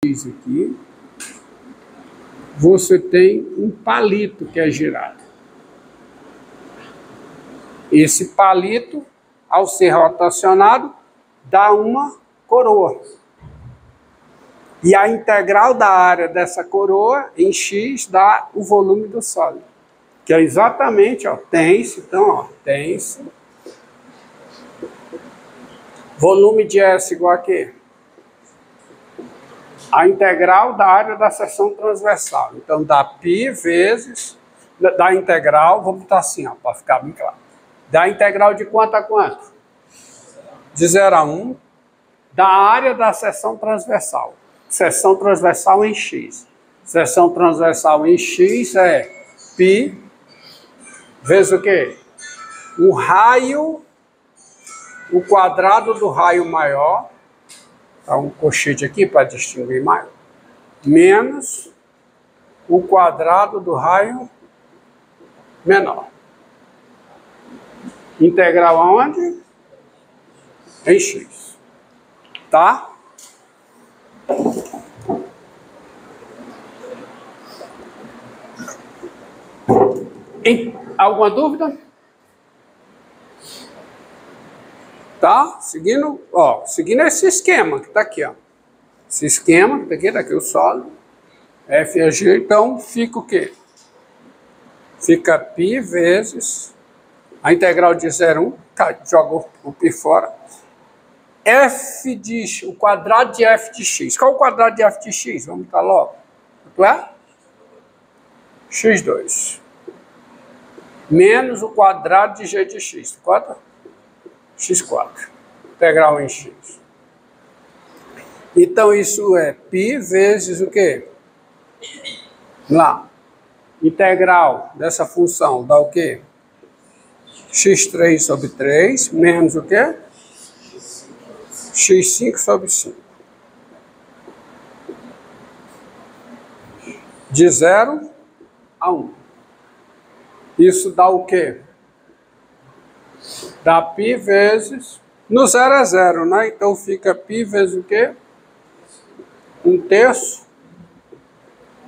aqui, você tem um palito que é girado. Esse palito, ao ser rotacionado, dá uma coroa. E a integral da área dessa coroa em x dá o volume do sólido. Que é exatamente, ó, tens, então, ó, tens. Volume de S igual a quê? A integral da área da seção transversal. Então, dá π vezes, da integral, vamos botar assim, ó, para ficar bem claro. Da integral de quanto a quanto? De 0 a 1, da área da seção transversal. Seção transversal em x. Seção transversal em x é π vezes o quê? O raio, o quadrado do raio maior, tá um colchete aqui para distinguir mais, menos o quadrado do raio menor. Integral aonde? Em x. Tá? Alguma dúvida? Tá? Seguindo, ó, seguindo esse esquema que tá aqui, ó. Esse esquema que tá aqui o sólido, F e G, então fica o quê? Fica π vezes a integral de 0 a 1, tá, joga o π fora. F de o quadrado de f de x. Qual é o quadrado de f de x? Vamos botar logo. Quanto é? x2. Menos o quadrado de g de x. Quanto? x4. Integral em x. Então, isso é π vezes o quê? Lá. Integral dessa função dá o quê? x3 sobre 3, menos o quê? x5 sobre 5. De 0 a 1. Isso dá o quê? Dá π vezes... No 0 é 0, né? Então fica π vezes o quê? 1/3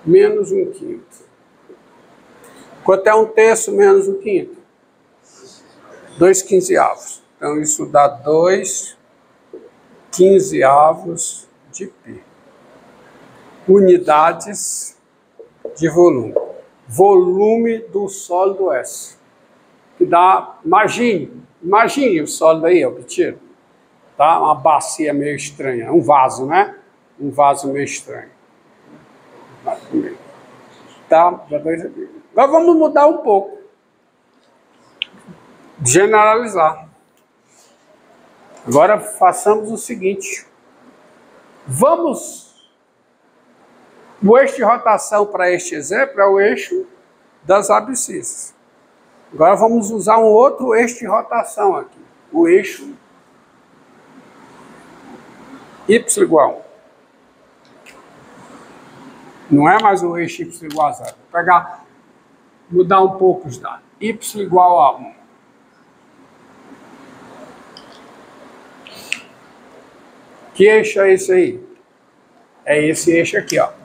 menos 1/5. Quanto é 1/3 menos 1/5? 2/15. Então isso dá 2/15 de π. Unidades de volume. Volume do sólido S. Que dá, imagine o sólido aí, obtido. Tá? Uma bacia meio estranha, um vaso, né? Um vaso meio estranho. Tá? Agora vamos mudar um pouco. Generalizar. Agora façamos o seguinte. O eixo de rotação para este exemplo é o eixo das abscissas. Agora vamos usar um outro eixo de rotação aqui. O eixo y igual a 1. Não é mais o eixo y igual a 0. Vou mudar um pouco os dados. Y igual a 1. Que eixo é esse aí? É esse eixo aqui, ó.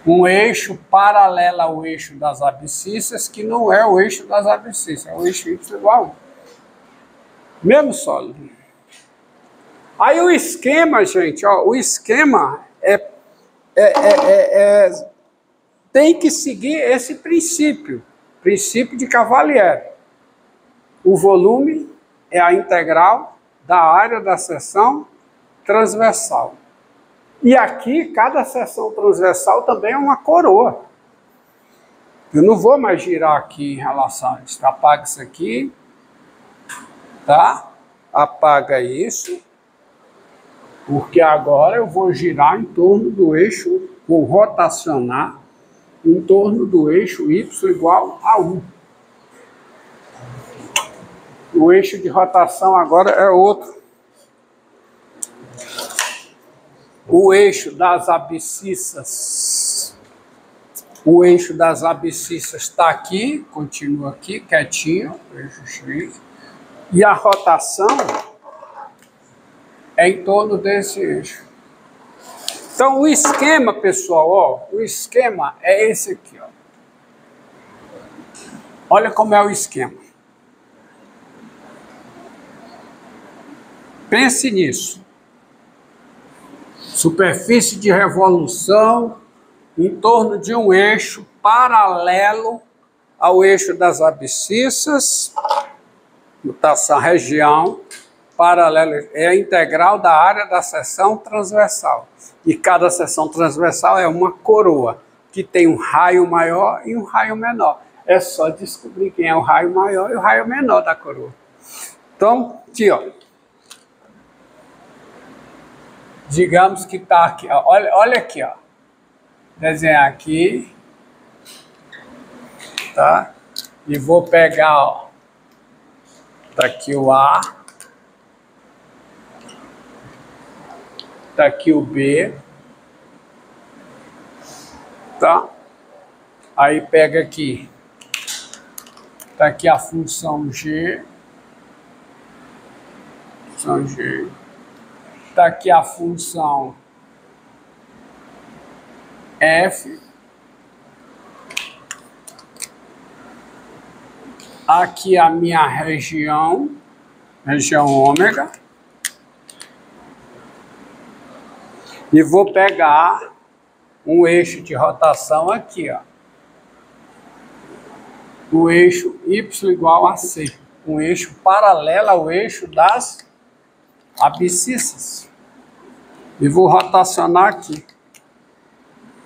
Um eixo paralelo ao eixo das abscissas, que não é o eixo das abscissas, é o eixo y igual a 1. Mesmo sólido. Aí o esquema, gente, ó, o esquema tem que seguir esse princípio de Cavalieri. O volume é a integral da área da seção transversal. E aqui, cada seção transversal também é uma coroa. Eu não vou mais girar aqui em relação a isso. Apaga isso aqui. Tá? Apaga isso. Porque agora eu vou girar em torno do eixo, vou rotacionar em torno do eixo y igual a 1. O eixo de rotação agora é outro. O eixo das abscissas. O eixo das abscissas está aqui, continua aqui, quietinho, eixo X. E a rotação é em torno desse eixo. Então, o esquema, pessoal, ó, o esquema é esse aqui, ó. Olha como é o esquema. Pense nisso. Superfície de revolução em torno de um eixo paralelo ao eixo das abscissas, essa região paralela é a integral da área da seção transversal. E cada seção transversal é uma coroa, que tem um raio maior e um raio menor. É só descobrir quem é o raio maior e o raio menor da coroa. Então, aqui, ó. Digamos que está aqui, ó. Olha aqui, ó. Desenhar aqui. Tá? E vou pegar, ó. Tá aqui o A. Tá aqui o B. Tá? Aí pega aqui. Tá aqui a função G. Função G. Tá aqui a função F. Aqui a minha região ômega. E vou pegar um eixo de rotação aqui, ó. O eixo Y igual a C. Um eixo paralelo ao eixo das abscissas. E vou rotacionar aqui.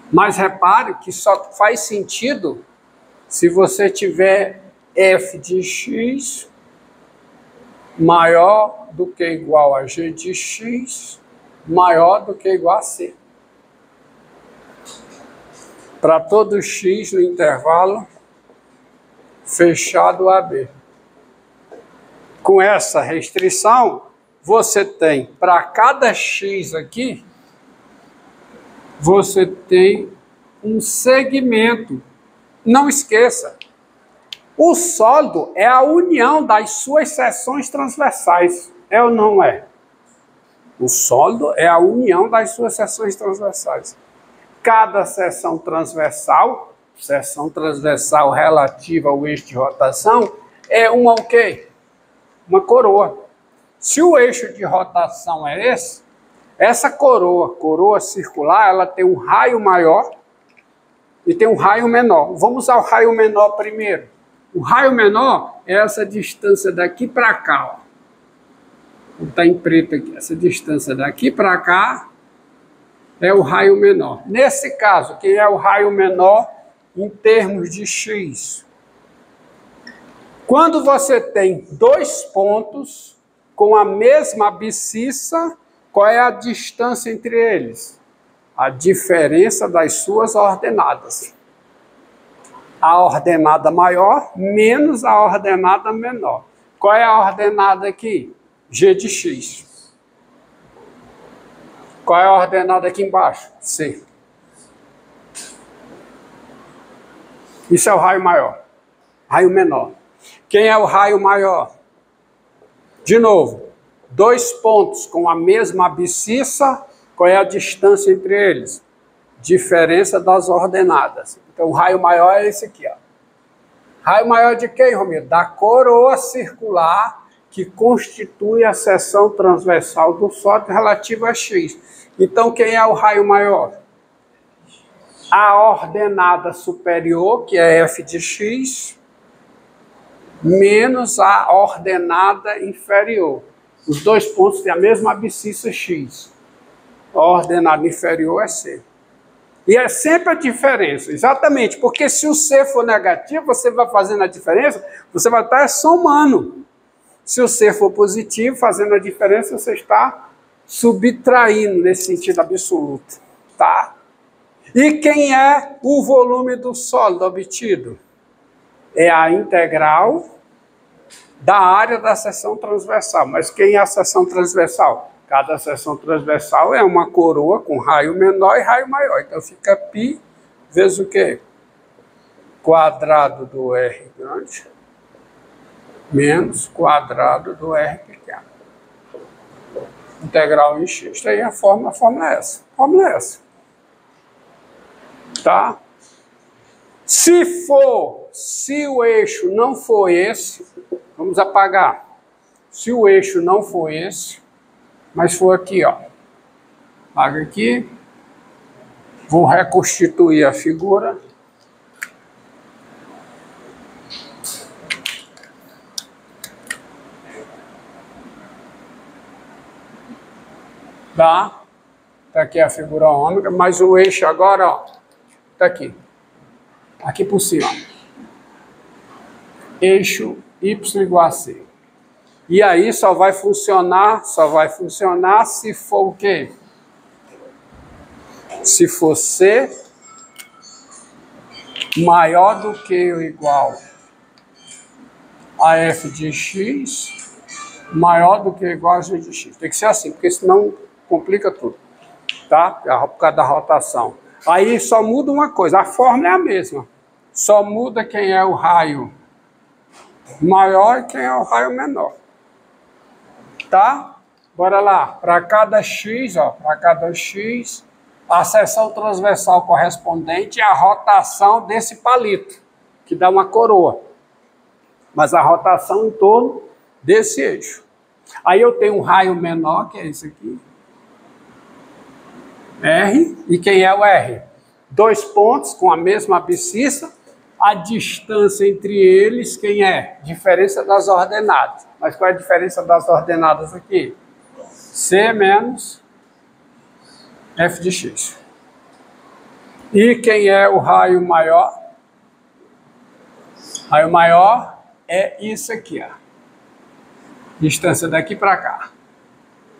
Mas repare que só faz sentido se você tiver f de x maior do que igual a g de x maior do que igual a c. Para todo x no intervalo fechado AB. Com essa restrição, você tem, para cada x aqui, você tem um segmento. Não esqueça, o sólido é a união das suas seções transversais. É ou não é? O sólido é a união das suas seções transversais. Cada seção transversal relativa ao eixo de rotação, é uma o quê? Uma coroa. Se o eixo de rotação é esse, essa coroa circular, ela tem um raio maior e tem um raio menor. Vamos ao raio menor primeiro. O raio menor é essa distância daqui para cá, ó. Está em preto aqui. Essa distância daqui para cá é o raio menor. Nesse caso, quem é o raio menor em termos de x? Quando você tem dois pontos com a mesma abscissa, qual é a distância entre eles? A diferença das suas ordenadas. A ordenada maior menos a ordenada menor. Qual é a ordenada aqui? G de x. Qual é a ordenada aqui embaixo? C. Isso é o raio maior. Raio menor. Quem é o raio maior? De novo, dois pontos com a mesma abscissa, qual é a distância entre eles? Diferença das ordenadas. Então, o raio maior é esse aqui, ó. Raio maior de quem, Romero? Da coroa circular que constitui a seção transversal do sólido relativa a x. Então, quem é o raio maior? A ordenada superior, que é f de x, menos a ordenada inferior. Os dois pontos têm a mesma abscissa x. A ordenada inferior é C. E é sempre a diferença, exatamente, porque se o C for negativo, você vai fazendo a diferença, você vai estar somando. Se o C for positivo, fazendo a diferença, você está subtraindo nesse sentido absoluto, tá? E quem é o volume do sólido obtido? É a integral da área da seção transversal. Mas quem é a seção transversal? Cada seção transversal é uma coroa com raio menor e raio maior. Então fica π vezes o quê? Quadrado do R grande menos quadrado do R pequeno. Integral em x. Aí a fórmula é essa. A fórmula é essa. Tá? Se o eixo não for esse, vamos apagar. Se o eixo não for esse, mas for aqui, ó. Apaga aqui. Vou reconstituir a figura. Tá? Tá aqui a figura ômega, mas o eixo agora, ó, tá aqui. Aqui por cima. Eixo y igual a c. E aí só vai funcionar se for o quê? Se for c maior do que ou igual a f de x, maior do que ou igual a g de x. Tem que ser assim, porque senão complica tudo, tá? Por causa da rotação. Aí só muda uma coisa, a fórmula é a mesma. Só muda quem é o raio maior e quem é o raio menor. Tá? Bora lá. Para cada x, ó, para cada x, a seção transversal correspondente é a rotação desse palito, que dá uma coroa. Mas a rotação em torno desse eixo. Aí eu tenho um raio menor, que é esse aqui. R, e quem é o R? Dois pontos com a mesma abscissa, a distância entre eles, quem é? Diferença das ordenadas. Mas qual é a diferença das ordenadas aqui? C menos F de x. E quem é o raio maior? Raio maior é isso aqui, ó. Distância daqui para cá.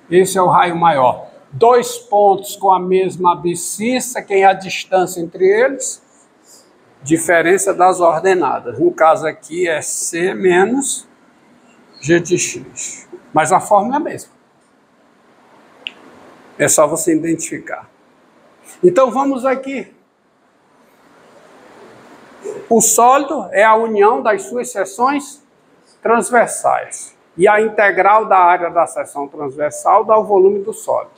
Esse é o raio maior. Dois pontos com a mesma abscissa, quem é a distância entre eles? Diferença das ordenadas. No caso aqui é C menos G de x. Mas a fórmula é a mesma. É só você identificar. Então vamos aqui. O sólido é a união das suas seções transversais. E a integral da área da seção transversal dá o volume do sólido.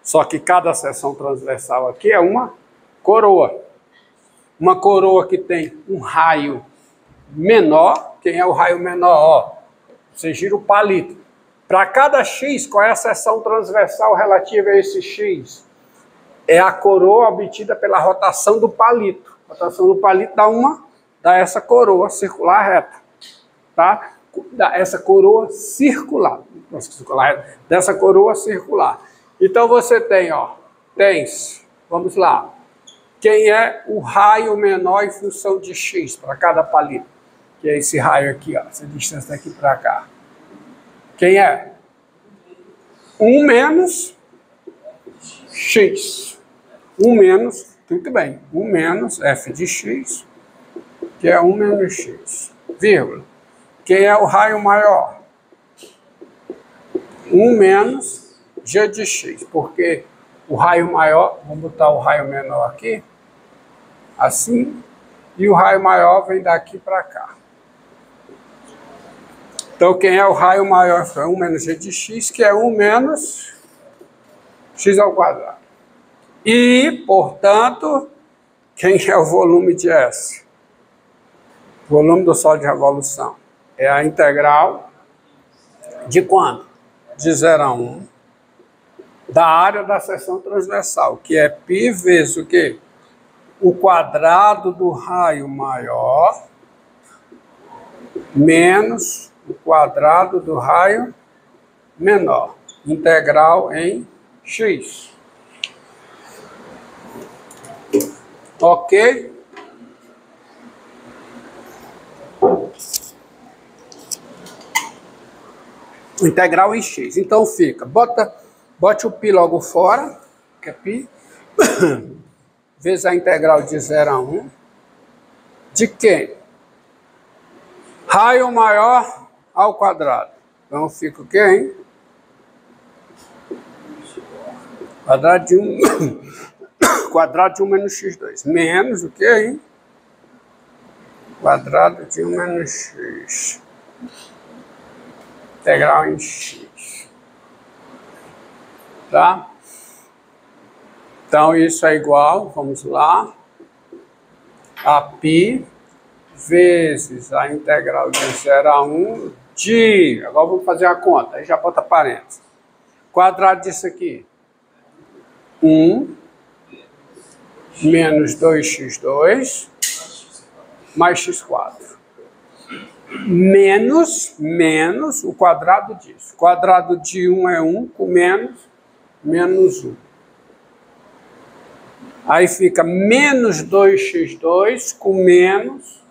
Só que cada seção transversal aqui é uma coroa. Uma coroa que tem um raio menor. Quem é o raio menor? Ó, você gira o palito. Para cada x, qual é a seção transversal relativa a esse x? É a coroa obtida pela rotação do palito. A rotação do palito dá essa coroa circular reta. Tá? Dá essa coroa circular. Dessa coroa circular. Então você tem, ó, vamos lá. Quem é o raio menor em função de x para cada palito? Que é esse raio aqui, ó, essa distância daqui para cá. Quem é? 1 menos x. 1 menos, tudo bem, 1 menos f de x, que é 1 menos x, vírgula. Quem é o raio maior? 1 menos g de x, porque o raio maior, vamos botar o raio menor aqui, assim, e o raio maior vem daqui para cá. Então, quem é o raio maior foi 1 menos g de x, que é 1 menos x ao quadrado. E, portanto, quem é o volume de S? O volume do sólido de revolução. É a integral de quanto? De 0 a 1 da área da seção transversal, que é π vezes o quê? O quadrado do raio maior menos o quadrado do raio menor. Integral em x. Ok? Integral em x. Então fica, bote o π logo fora, que é π, vezes a integral de 0 a 1, de quem? Raio maior ao quadrado. Então fica o quê, hein? Quadrado de 1, quadrado de 1 menos x2. Menos o quê, hein? Quadrado de 1 menos x. Integral em x. Tá? Então, isso é igual, vamos lá, a π vezes a integral de 0 a 1 de... Agora vamos fazer a conta, aí já bota parênteses. Quadrado disso aqui. 1 menos 2x2 mais x4. Menos o quadrado disso. Quadrado de 1 é 1, com menos 1. Aí fica menos 2x2 com menos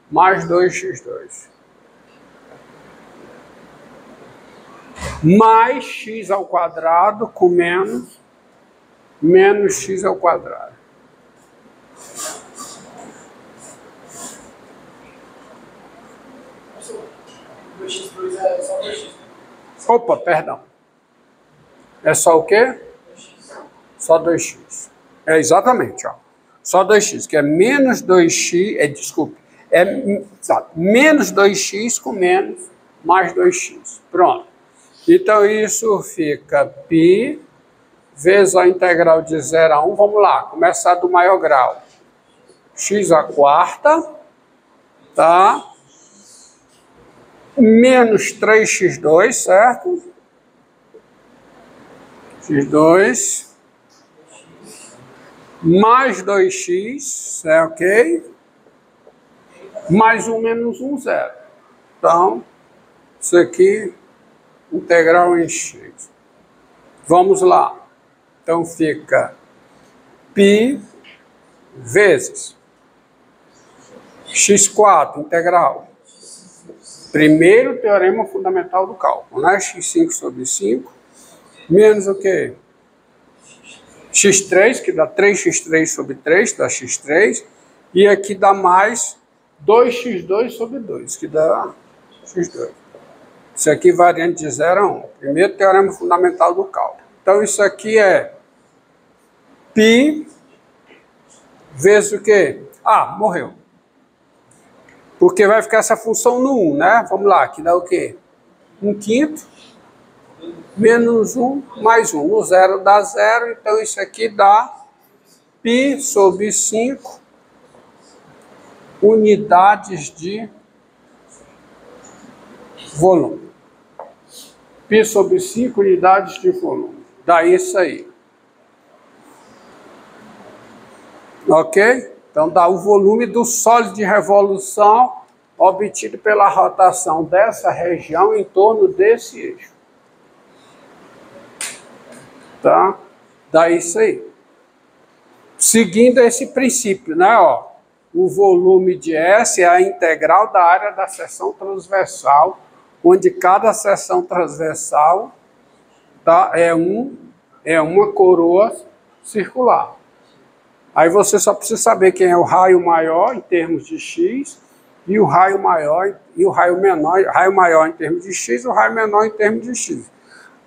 mais 2x2. Mais x ao quadrado com menos x ao quadrado. Opa, perdão. É só o quê? Só 2x. É exatamente, ó. Só 2x, que é menos 2x, desculpe, menos 2x com menos mais 2x. Pronto. Então, isso fica π vezes a integral de 0 a 1. Vamos lá, começar do maior grau. X à quarta, tá? Menos 3x2, certo? x2 mais 2x, é ok? Mais 1 menos 1, 0. Então, isso aqui, integral em x. Vamos lá. Então, fica π vezes x4, integral. Primeiro teorema fundamental do cálculo, né? x5 sobre 5, menos o quê? x3, que dá 3x3 sobre 3, dá x3, e aqui dá mais 2x2 sobre 2, que dá x2. Isso aqui variando de 0 a 1. Primeiro teorema fundamental do cálculo. Então, isso aqui é π vezes o quê? Ah, morreu. Porque vai ficar essa função no 1, né? Vamos lá, que dá o quê? 1/5 menos 1 mais 1. No 0 dá 0, então isso aqui dá π sobre 5 unidades de volume. π sobre 5 unidades de volume. Dá isso aí. Ok? Então, dá o volume do sólido de revolução obtido pela rotação dessa região em torno desse eixo. Tá? Dá isso aí. Seguindo esse princípio, né? Ó, o volume de S é a integral da área da seção transversal, onde cada seção transversal tá, é uma coroa circular. Aí você só precisa saber quem é o raio maior em termos de x e o raio maior e o raio menor, raio maior em termos de x e o raio menor em termos de x.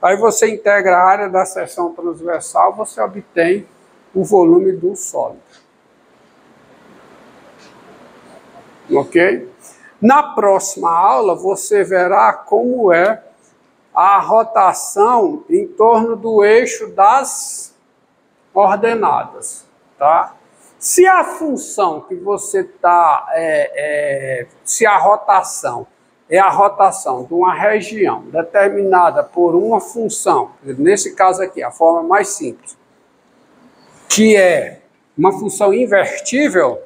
Aí você integra a área da seção transversal, você obtém o volume do sólido. Ok? Na próxima aula você verá como é a rotação em torno do eixo das ordenadas. Tá? Se a função que você está, se a rotação é a rotação de uma região determinada por uma função, nesse caso aqui, a forma mais simples, que é uma função invertível,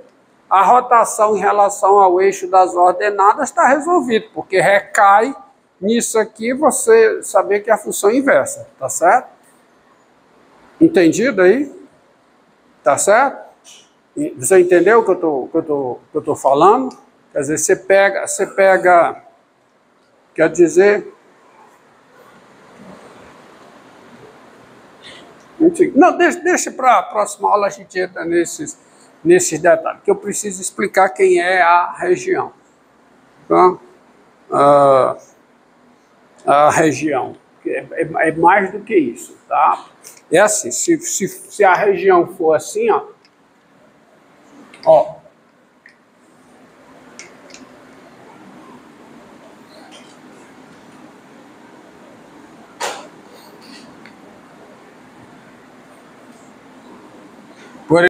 a rotação em relação ao eixo das ordenadas está resolvida, porque recai nisso aqui você saber que é a função inversa, tá certo? Entendido aí? Tá certo? Você entendeu o que eu tô falando? Quer dizer, você pega, quer dizer, enfim, não, deixa para a próxima aula a gente entra nesses detalhes, que eu preciso explicar quem é a região. Tá? A região é mais do que isso, tá? É assim, se a região for assim, ó,